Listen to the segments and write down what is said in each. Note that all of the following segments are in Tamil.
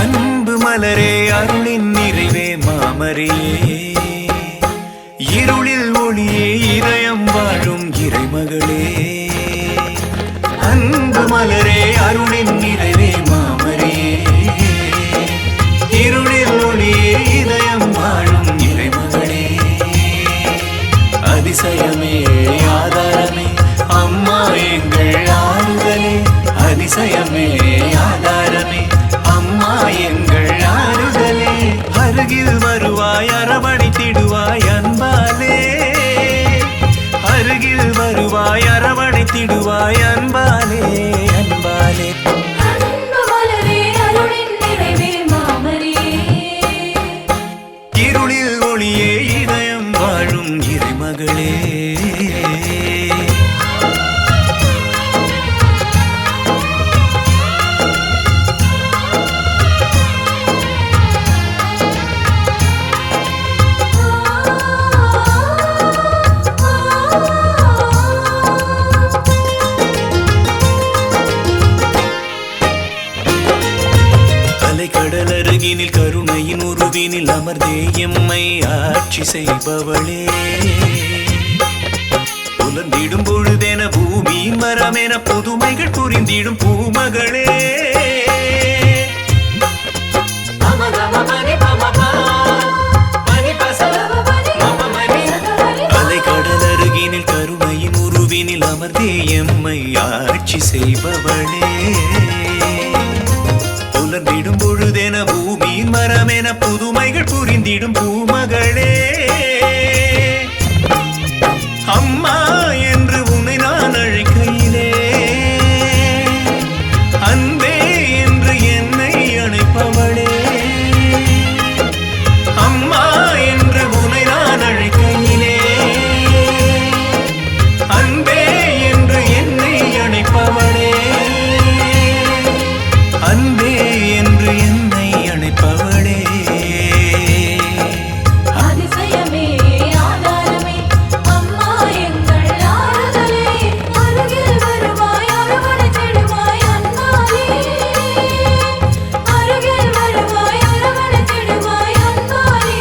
அன்பு மலரே அருளின் நிறைவே மாமரியே, இருளில் ஒளியே இதயம் வாழும் இறைமகளே. அன்பு மலரே அருளின் நிறைவே மாமரியே, இருளில் ஒளியே இதயம் வாழும் இறைமகளே. அதிசயமே ஆதாரமே அம்மா எங்கள் ஆறுதலே, அதிசயமே ஆதாரமே அம்மா எங்கள் ஆறுதலே. அருகில் வருவாய் அரவணைத்திடுவாய் அன்பாலே, அருகில் வருவாய் அரவணைத்திடுவாய் அன்பாலே அன்பாலே. இருளில் ஒளியே இதயம் வாழும் இறைமகளே. கடல் அருகினில் கருணையின் உருவினில் அமர்ந்தே எம்மை ஆட்சி செய்பவளே. புலந்திடும் பொழுதென பூமியின் மரமென புதுமைகள் புரிந்திடும் பூமகளே. அலை கடல் அருகினில் கருணையின் உருவினில் அமர்ந்தே எம்மை ஆட்சி செய்பவளே. புலந்திடும் பொழுதென பூமியின் மரமென புதுமைகள் புரிந்திடும் பூமகளே. அம்மா என்று உன்னை நான் அழைக்கையிலே, அன்பே என்று என்னை அழைப்பவளே. அம்மா என்று உன்னை நான் அழைக்கையிலே, அன்பே என்று என்னை அழைப்பவளே. அன்பே என்று என்னை அழைப்பவளே. அதிசயமே ஆதாரமே அம்மா எங்கள் ஆறுதலே, அருகில் வருவாய் அரவணைத்திடுவாய் அன்பாலே, அருகில் வருவாய் அரவணைத்திடுவாய் அன்பாலே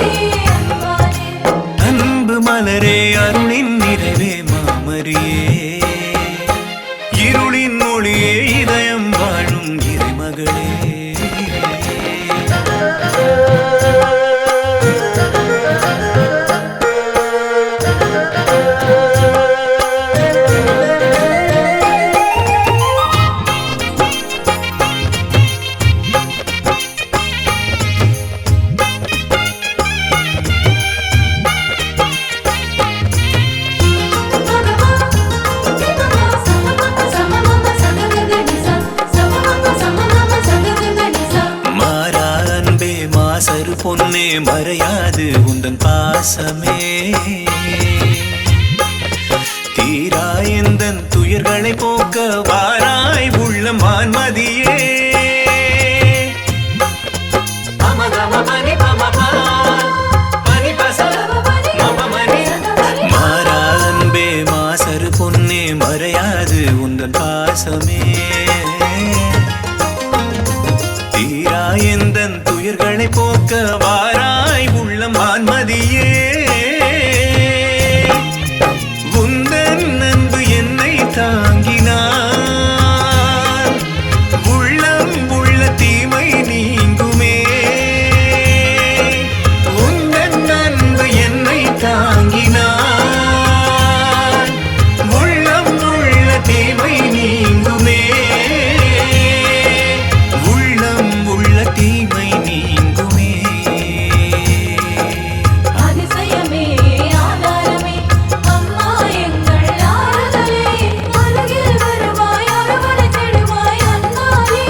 அன்பாலே. அன்பு மலரே அருளின் நிறைவே மாமரியே, இருளின் ஒளியே இதயம் வாழும் இறைமகளே. மாசரு பொன்னே மறையாது உந்தன் பாசமே, தீரா எந்தன் துயர்களை போக்க வாராய் உள்ள மான்மதியே. மாறா அன்பே மாசரு பொன்னே மறையாது உந்தன் பாசமே, தீரா எந்தன் துயர்களை போக்க வாராய் உள்ள மான்மதியே. உந்தன் அன்பு என்னை தாங்கினார், உள்ளம் உள்ள தீமை நீங்குமே. உந்தன் அன்பு என்னை தாங்கினார், உள்ளம் உள்ள தீமை நீங்குமே. தீமை நீங்குமே. அதிசயமே ஆதாரமே அம்மா எங்கள் ஆறுதலே, அருகில் வருவாய் அரவணைத்திடுவாய் அன்பாலே,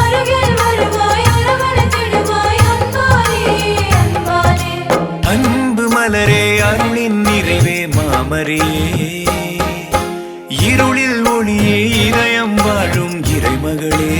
அருகில் வருவாய் அரவணைத்திடுவாய் அன்பாலே அன்பாலே. அன்பு மலரே அருளின் நிறைவே மாமரியே, இருளில் ஒளியே இதயம் வாழும் இறைமகளே.